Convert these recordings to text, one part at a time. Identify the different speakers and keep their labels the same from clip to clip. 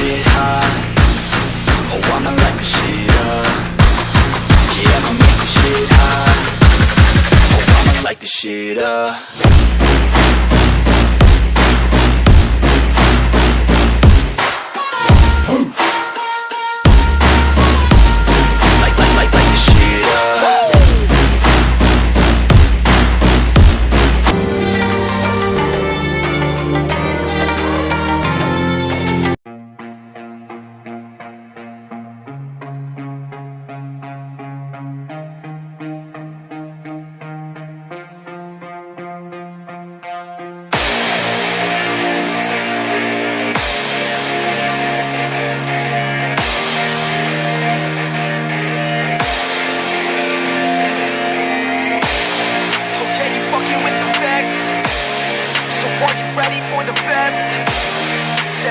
Speaker 1: shit hot. Oh, I'ma light the shit up. Yeah, I'ma make the shit hot. Oh, I'ma light the shit up.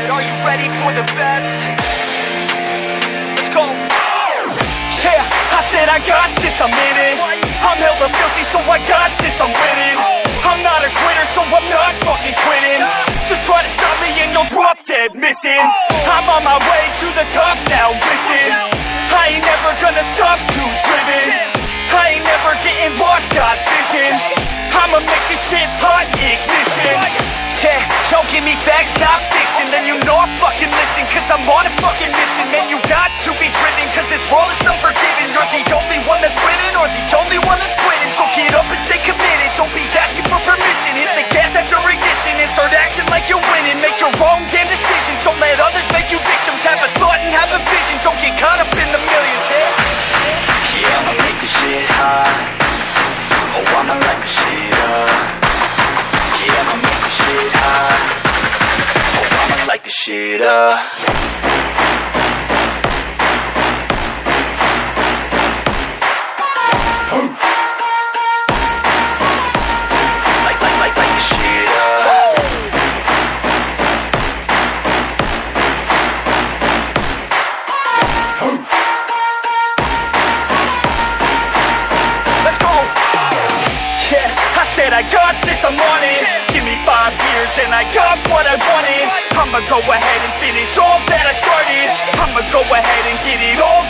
Speaker 2: Are you ready for the best? Let's go. Yeah, I said I got this, I'm in it. I'm hella filthy, so I got this, I'm winning. I'm not a quitter, so I'm not fucking quitting. Just try to stop me and you'll drop dead missing. I'm on my way to the top now, listen. I ain't never gonna stop, too driven. I ain't never getting lost, got vision. I'ma make this shit hot, ignition. Yeah, y'all give me facts, not fiction. Then you know I fucking listen, cause I'm on a fucking mission. Man, you got to be driven, cause this world is unforgiving. You're the only one that's winning, or the only one that's quitting. So get up and stay committed, don't be asking for permission. Hit the gas after ignition and start acting like you're winning. Make your own damn decisions, don't let others make you victims. Have a thought and have a vision, don't get caught up in the millions.
Speaker 1: Yeah, I'ma make the shit hot. Oh, I'ma light the shit up. Yeah, I'ma make the shit hot. Oh, I'ma light the shit up. Light the shit up.
Speaker 2: Let's go. Yeah, I said I got this, I'm on it. Give me 5 years and I got what I wanted. I'ma go ahead and finish all that I started. I'ma go ahead and get it all